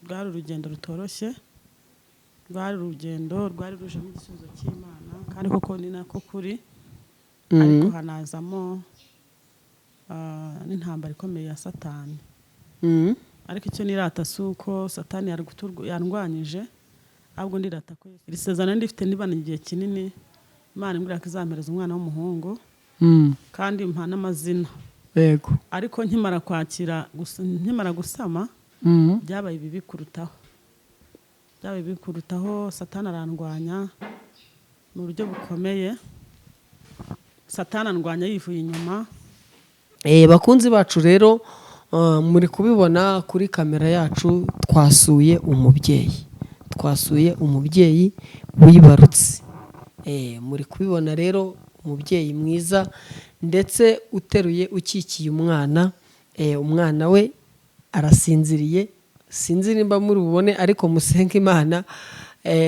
rwari urugendo rutoroshye, rwari urugendo rwari rujemo igisubizo cy'Imana kandi koko ni nako kuri, ariko hanazamo n'intambara ikomeye ya Satani. Ariko icyo nirata si uko Satani yarwanyije, ahubwo ndirata ko iri sezerano ndifite nibana igihe kinini, Imana imbwira ko izampereza umwana w'umuhungu kandi mpa n'amazina. Yego. Ariko nkimara kwakira nkimara gusama byabaye bibi kurutaho, Satani arandwanya mu buryo bukomeye. Satani andwanya yivuye inyuma. Bakunzi bacu rero, muri kubibona kuri kamera yacu, twasuye umubyeyi wibarutse. Muri kubibona rero, umubyeyi mwiza ndetse uteruye ukikiye umwana. Umwana we arasinziriye, sinzi nimba muri bubone, ariko musenge Imana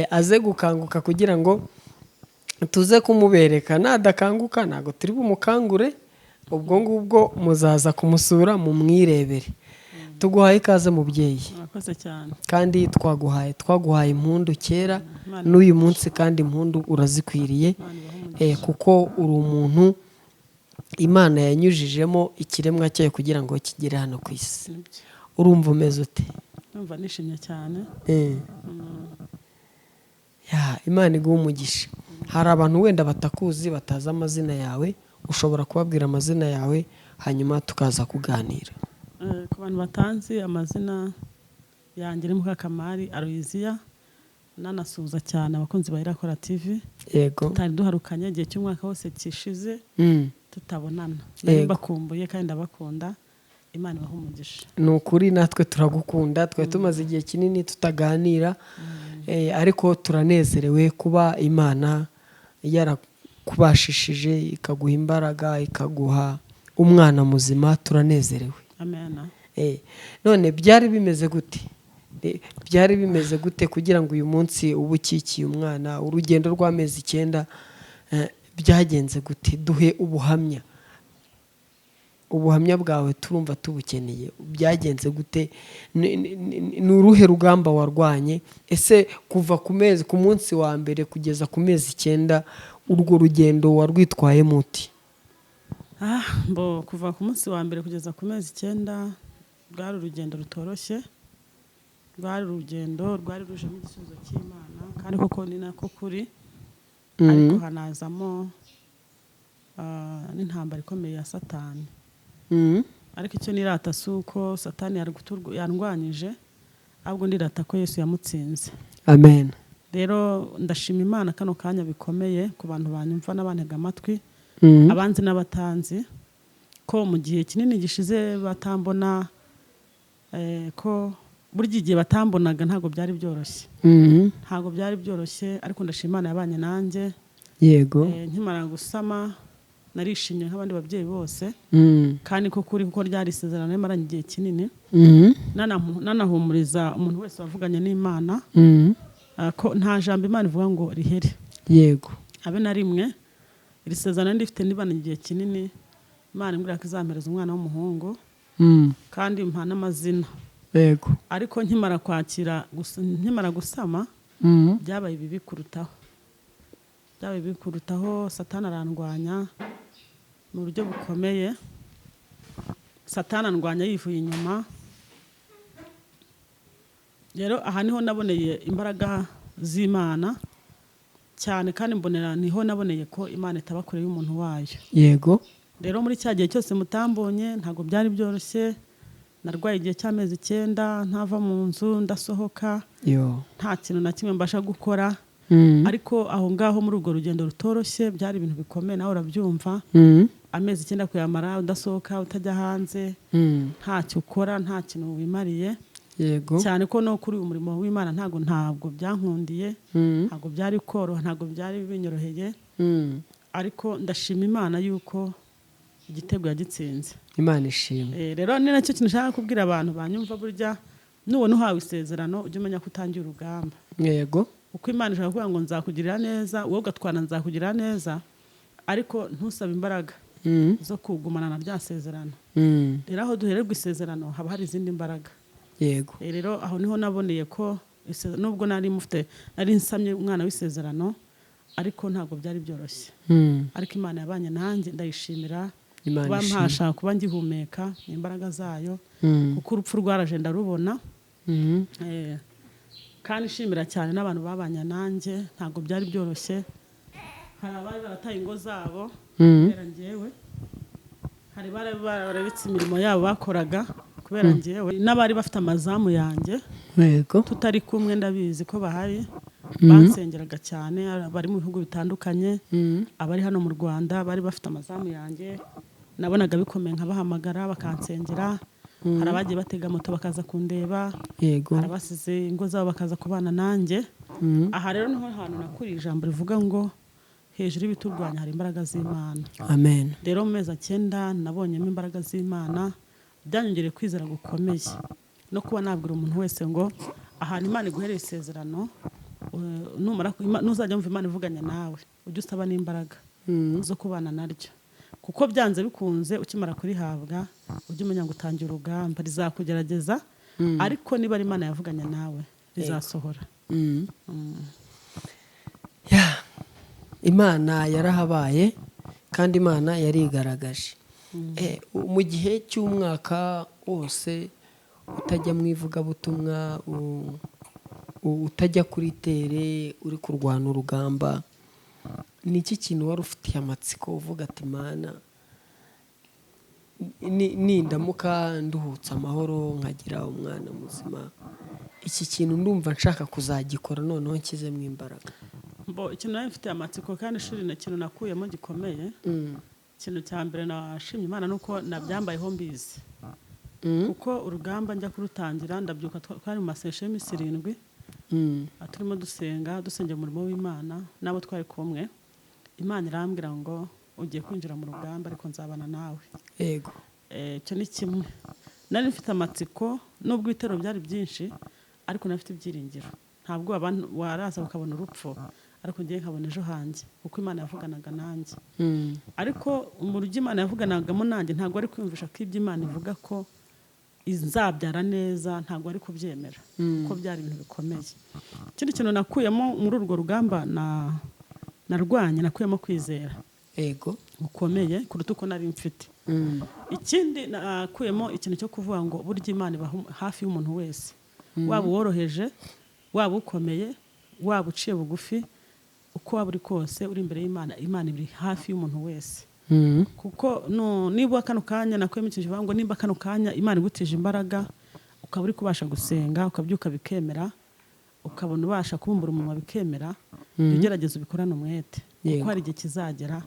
aze gukanguka kugira ngo tuze kumubereka. Nadakanguka ntabwo turi bumukangure, ubwo ngubwo muzaza kumusura mumwirebere. Tuguhaye ikaze mubyeyi. Murakoze cyane. Kandi twaguhaye impundu kera n'uyu munsi, kandi impundu urazikwiriye, kuko uri umuntu Imana yanyujijemo ikiremwa cyayo kugira ngo kigere hano ku isi. Urumva umeze ute? Numva nishimye cyane. Imana iguha umugisha. Hari abantu wenda batakuzi, batazi amazina yawe, ushobora kubabwira amazina yawe hanyuma tukaza kuganira. Ku bantu batanzi amazina yanjye ni Mukakamari Aloysia, nanasuhuza cyane abakunzi ba Irakora TV. Yego. Tutari duharukanye igihe cy'umwaka wose kishize tutabonana. Bakumbuye kandi ndabakunda. Imana ibahe umugisha. Ni ukuri natwe turagukunda, twe tumaze igihe kinini tutaganira, ariko turanezerewe kuba Imana yarakubashishije ikaguha imbaraga, ikaguha umwana muzima. Turanezerewe. Amen. None byari bimeze gute kugira ngo uyu munsi ube ukikiye umwana, urugendo rw'amezi 9 byagenze gute? Duhe ubuhamya bwawe, turumva tubukeneye. Byagenze gute? Ni uruhe rugamba warwanye? Ese kuva ku munsi wa mbere kugeza ku mezi 9 urwo rugendo warwitwaye muti? Kuva ku munsi wa mbere kugeza ku mezi 9 rwari urugendo rutoroshye, rwari urugendo rwari rujemo igisubizo cy'Imana kandi koko ni nako kuri, ariko hanazamo n'intambara ikomeye ya Satani. Ariko icyo nirata si uko Satani yarwanyije, ahubwo ndirata ko Yesu yamutsinze. Amen. Rero ndashima Imana kano kanya bikomeye ku bantu banyumva n'abantega amatwi, abanzi n'abatanzi, ko mu gihe kinini gishize batambona, ko burya igihe batambonaga ntabwo byari byoroshye, ariko ndashima Imana yabanye nanjye. Yego. Nkimara gusama narishimye nk'abandi babyeyi bose, kandi kuko ryari isezerano yamaranye igihe kinini. Nanahumuriza umuntu wese wavuganye n'Imana ko nta jambo Imana ivuga ngo rihere. Yego. Habe na rimwe. Iri sezerano ndifite nibana igihe kinini, Imana imbwira ko izampereza umwana w'umuhungu kandi mpa n'amazina. Yego. Ariko nkimara gusama byabaye bibi kurutaho. Satani arandwanya mu buryo bukomeye. Satani andwanya yivuye inyuma. Rero aha niho naboneye imbaraga z'Imana cyane, kandi niho naboneye ko Imana itaba kure y'umuntu wayo. Yego. Rero muri cya gihe cyose mutambonye ntabwo byari byoroshye. Narwaye igihe cy'amezi 9, ntava mu nzu, ndasohoka, nta kintu na kimwe mbasha gukora. Ariko aho ngaho muri urwo rugendo rutoroshye byari ibintu bikomeye, nawe urabyumva. Amezi 9 kuyamara udasohoka, utajya hanze, ntacyo ukora, nta kintu wimariye. Yego. Cyane ko no kuri umurimo w'Imana ntabwo byankundiye, ntabwo byari koroha, ntabwo byari binyoroheye. Ariko ndashima Imana yuko igitego yagitsinze. Imana ishimwe. Rero ni nacyo kintu nshaka kubwira abantu banyumva, burya nubona uhawe isezerano ujye umenya ko utangiye urugamba. Yego. Uko Imana ishaka kuvuga ngo nzakugirira neza, wowe ugatwana nzakugirira neza, ariko ntusabe imbaraga zo kugumana na rya sezerano. Rero aho duhererwa isezerano haba hari izindi mbaraga. yego rero aho niho naboneye ko nubwo nari nsamye umwana w'isezerano ariko ntabwo byari byoroshye ariko Imana yabanye nanjye ndayishimira kuba mpasha kuba ngihumeka imbaraga zayo kuko urupfu rwaraje ndarubona kandi ishimira cyane n'abantu babanye nanjye ntabwo byari byoroshye hari abari barataye ingo zabo kubera njyewe hari barabitse imirimo yabo bakoraga kubera njyewe n'abari bafite amazamu yanjye tutari kumwe ndabizi ko bahari bansengeraga cyane bari mu bihugu bitandukanye abari hano mu Rwanda bari bafite amazamu yanjye nabonaga bikomeye nkabahamagara bakansengera hari abagiye batega moto bakaza kundeba hari abasize ingo zabo bakaza kubana nanjye aha rero niho hantu nakuriye ijambo rivuga ngo hejuru y'ibiturwanya hari imbaraga z'Imana. Amen. Rero mu mezi 9 nabonyemo imbaraga z'Imana byanyongereye kwizera gukomeye no kuba nabwira umuntu wese ngo ahantu Imana iguhereye isezerano nuzajya mva Imana ivuganya nawe ujye usaba n'imbaraga zo kubana naryo kuko byanze bikunze ukimara kurihabwa ujye umenya ngo utangiye urugamba rizakugerageza ariko niba ari Imana yavuganya nawe rizasohora. Imana yarahabaye kandi Imana yarigaragaje mu gihe cy'umwaka wose utajya mu ivugabutumwa utajya kuri tere uri kurwana urugamba ni iki kintu wari ufitiye amatsiko uvuga ati Imana nindamuka nduhutse amahoro nkagira umwana muzima iki kintu ndumva nshaka kuzagikora noneho nkizemo imbaraga ikintu nari mfitiye amatsiko kandi ishuri na kintu nakuyemo gikomeye ikintu cya mbere nashimye Imana nuko nabyambayeho mbizi kuko urugamba njya kurutangira ndabyuka twari mu maseshe y'imisi 7 turimo dusengera umurimo w'Imana nabo twari kumwe Imana irambwira ngo ugiye kwinjira mu rugamba ariko nzabana nawe. Yego. Cyo ni kimwe nari mfite amatsiko nubwo ibitero byari byinshi ariko nafite ibyiringiro ntabwo abantu waraza bakabona urupfu ariko ngiye nkabona ejo hanjye kuko Imana yavuganaga nanjye ariko umurujyi Imana yavuganagamo nanjye ntabwo ari kwiyumvisha ko ibyo Imana ivuga ko izabyara neza ntabwo ari kubyemera kuko byari ibintu bikomeye. Ikindi kintu nakuyemo muri urwo rugamba narwanye nakuyemo kwizera yego gukomeye kuruta uko nari mfite. Ikindi nakuyemo ikintu cyo kuvuga ngo burya Imana iba hafi y'umuntu wese waba woroheje waba ukomeye waba uciye bugufi uko waba uri kose uri imbere y'Imana Imana iri hafi y'umuntu wese kuko niba kano kanya nakuyemo ikintu kivuga ngo nimba kano kanya Imana igutije imbaraga ukaba uri kubasha gusenga ukabyuka bikemera ukabona ubasha kubumbura umunwa bikemera ugerageza ubikorane umwete kuko hari igihe kizagera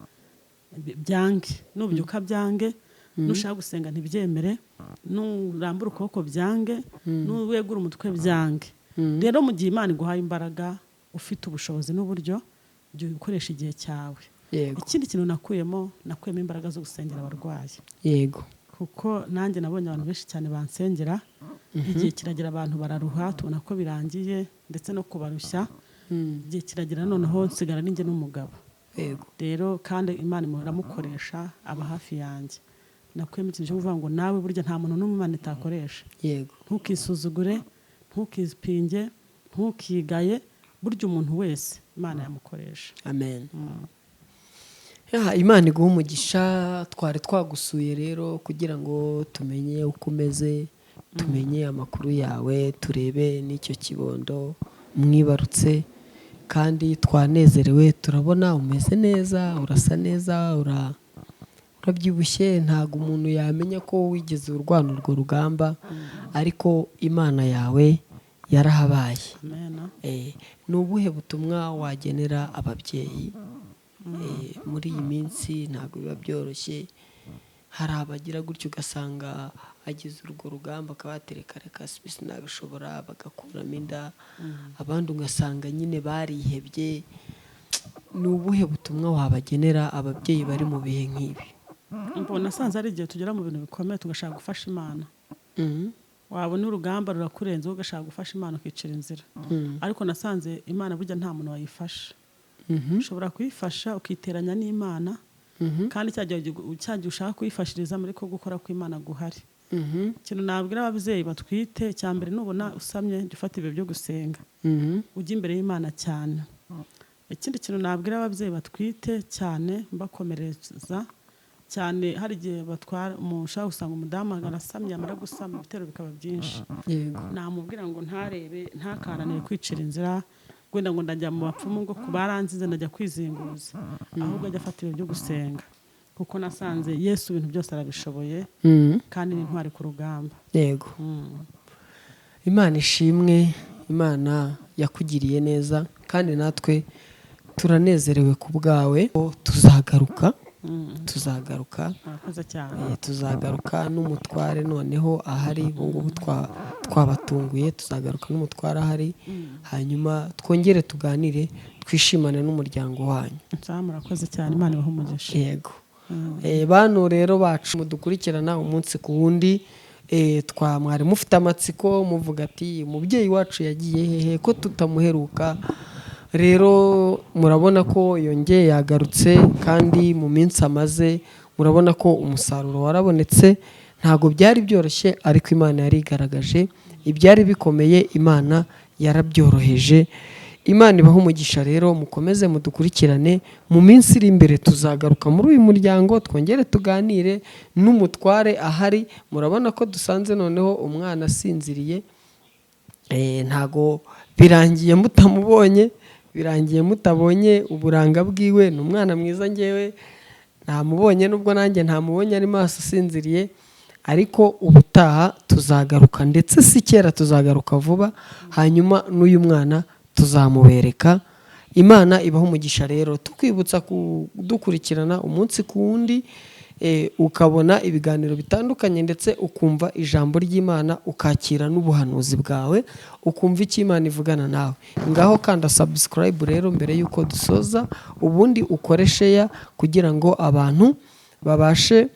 byange nubyuka byange nushaka gusenga ntibyemere nurambura ukuboko byange nuwegura umutwe byange. Rero mu gihe Imana iguhaye imbaraga ufite ubushobozi n'uburyo byo gukoresha igihe cyawe. Ikindi kintu nakuyemo imbaraga zo gusengera abarwayi yego kuko nanjye nabonye abantu benshi cyane bansengera igihe kiragira abantu bararuha tubona ko birangiye ndetse no kubarushya igihe kiragira noneho nsigara ninjye n'umugabo. Yego. Rero kandi Imana iramukoresha aba hafi yanjye nakuyemo ikintu cyo kuvuga ngo nawe burya nta muntu n'umwe Imana itakoresha. Yego. Ntukisuzugure ntukizipinge ntukigaye burya umuntu wese Imana yamukoresha. Amen. Imana iguha umugisha twari twagusuye rero kugira ngo tumenye uko umeze tumenye amakuru yawe turebe n'icyo kibondo mwibarutse kandi twanezerewe turabona umeze neza urasa neza urabyibushye ntago umuntu yamenya ko wigeze urwana urwo rugamba ariko Imana yawe yarahabaye. Ni ubuhe butumwa wagenera ababyeyi muri iyi minsi ntabwo biba byoroshye hari abagira gutyo ugasanga agize urwo rugamba akabatereka reka sinabishobora bagakuramo inda abandi ugasanga nyine barihebye. Ni ubuhe butumwa wabagenera ababyeyi bari mu bihe nk'ibi? Mbona nasanze ari igihe tugera mu bintu bikomeye tugashaka gufasha Imana. Wabona urugamba rurakurenze ugashaka gufasha Imana ukicira inzira ariko nasanze Imana burya nta muntu wayifasha. Ushobora kuyifasha ukiteranya n'Imana kandi cyagiye ushaka kuyifashiriza muri ko gukora ko Imana guhari ikintu nabwira ababyeyi batwite cya mbere nubona usamye jya ufata ibihe byo gusenga ujya imbere y'Imana cyane. Ikindi kintu nabwira ababyeyi batwite cyane mbakomereza cyane, hari igihe batwara ushaka gusanga umudamu arasamye amara gusama ibitero bikaba byinshi, namubwira ngo ntarebe ntakaranire kwicira inzira gwenda ngo ndajya mu bapfumu ngo kubaranzize ndajya kwizinguza, ahubwo ajya afata ibyo gusenga kuko nasanze Yesu ibintu byose arabishoboye kandi ni intwari ku rugamba. Yego. Imana ishimwe, Imana yakugiriye neza kandi natwe turanezerewe ku bwawe. Tuzagaruka tuzagaruka n'umutware noneho ahari, ubungubu twabatunguye, tuzagaruka n'umutware ahari, hanyuma twongere tuganire twishimane n'umuryango wanyu. Murakoze cyane, Imana ibahe umugisha. Yego. Bantu rero bacu mudukurikirana umunsi ku wundi, mwari mufite amatsiko muvuga ati umubyeyi wacu yagiye hehe ko tutamuheruka. Rero murabona ko yongeye yagarutse kandi mu minsi amaze murabona ko umusaruro warabonetse. Ntago byari byoroshye ariko Imana yari igaragaje, ibyari bikomeye Imana yarabyoroheje. Imana ibahe umugisha. Rero mukomeze mudukurikirane, mu minsi iri imbere tuzagaruka muri uyu muryango twongere tuganire n'umutware ahari. Murabona ko dusanze noneho umwana asinziriye, ntago birangiye mutamubonye, birangiye mutabonye uburanga bwiwe. Ni umwana mwiza, ngewe namubonye nubwo nanjye ntamubonye ari maso asinziriye, ariko ubutaha tuzagaruka, ndetse si kera tuzagaruka vuba, hanyuma n'uyu mwana tuzamubereka. Imana ibahe umugisha. Rero tukwibutsa kudukurikirana umunsi ku wundi, ukabona ibiganiro bitandukanye ndetse ukumva ijambo ry'Imana, ukakira n'ubuhanuzi bwawe, ukumva icyo Imana ivugana nawe. Ngaho kanda subscribe rero mbere yuko dusoza, ubundi ukore share kugira ngo abantu babashe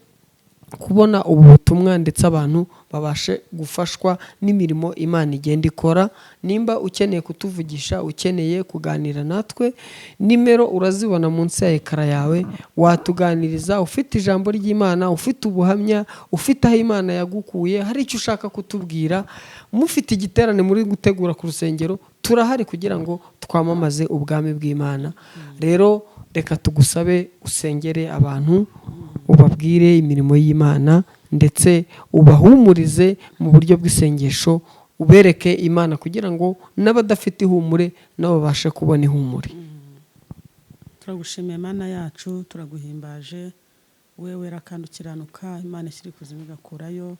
kubona ubu butumwa ndetse abantu babashe gufashwa n'imirimo Imana igenda ikora. Nimba ukeneye kutuvugisha, ukeneye kuganira natwe, nimero urazibona munsi ya ekara yawe, watuganiriza ufite ijambo ry'Imana, ufite ubuhamya, ufite aho Imana yagukuye, hari icyo ushaka kutubwira, mufite igiterane muri gutegura ku rusengero, turahari kugira ngo twamamaze ubwami bw'Imana. Rero reka tugusabe usengere abantu, ubabwire imirimo y'Imana ndetse ubahumurize mu buryo bw'isengesho, ubereke Imana kugira ngo n'abadafite ihumure nabo babashe kubona ihumure. Turagushimiye Mana yacu, turaguhimbaje, wewe kandi ukiranuka. Imana ishyira ikuzimu igakurayo,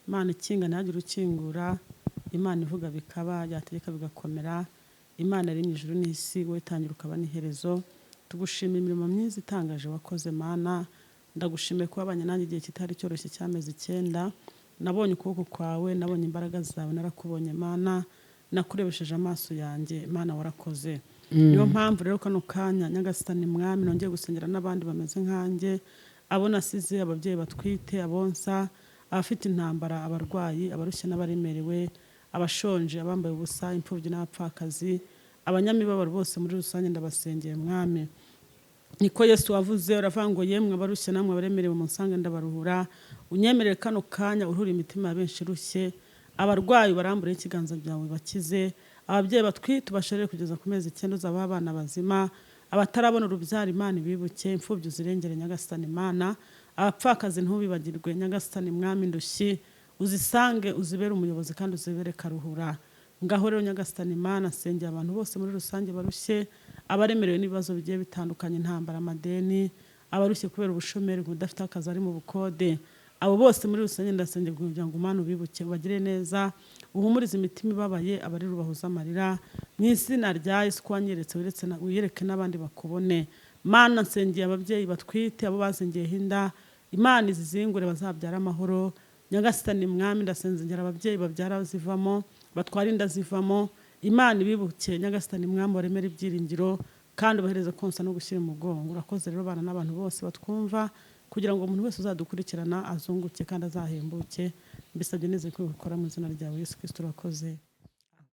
Imana ikinga ntihagire ukingura, Imana ivuga bikaba, yategeka bigakomera, Imana yaremye ijuru n'isi, wowe itangira ukaba n'iherezo. Tugushimiye imirimo myiza itangaje wakoze Mana. Ndagushimiye ko wabanye nanjye igihe kitari cyoroshye cy'amezi 9. Nabonye ukuboko kwawe, nabonye imbaraga zawe, narakubonye Mana, nakurebesheje amaso yanjye Mana, warakoze. Niyo mpamvu rero kano kanya Nyagasani Mwami nongeye gusengera n'abandi bameze nkanjye, abo nasize, ababyeyi batwite, abonsa, abafite intambara, abarwayi, abarushye n'abaremerewe, abashonje, abambaye ubusa, imfubyi n'abapfakazi, abanyamibabaro bose muri rusange ndabasengeye Mwami. Niko Yesu wavuze, uravuga ngo yemwe abarushye namwe abaremerewe munsange ndabaruhura. Unyemerere kano kanya uruhura imitima ya benshi irushye, abarwayi barambure ikiganza byawe bakize, ababyeyi batwite ubasherere kugeza ku mezi 9 uzaba abana bazima, abatarabona urubyaro Imana ibibuke, imfubyi uzirengere Nyagasani Mana, abapfakazi ntubibagirwe Nyagasani Mwami, ndushyi uzisange, uzibere umuyobozi kandi uzibere karuhura. Ngaho rero Nyagasani Mana, sengera abantu bose muri rusange barushye, abaremerewe n'ibibazo bigiye bitandukanye, intambara, amadeni, abarushye kubera ubushomeri, udafite akazi ari mu bukode, abo bose muri rusange ndasengera kugira ngo Imana ubibuke, ubagire neza, uhumurize imitima ibabaye, abari rubahuza amarira, mu izina rya Yesu kwanyeretse wiyereke n'abandi bakubone. Mana nsengeye ababyeyi batwite, abo bazengeye hinda, Imana izizingure bazabyara amahoro. Nyagasani Mwami ndasengera ababyeyi babyara zivamo, batwara inda zivamo, Imana ibibuke Nyagasani Mwami, baremere ibyiringiro kandi ubahereze konsa no gushyira umugongo. Urakoze rero bana n'abantu bose batwumva, kugira ngo umuntu wese uzadukurikirana azunguke kandi azahembuke. Mbisabye neza ko ukora mu izina ryawe Yesu Kristo. Urakoze.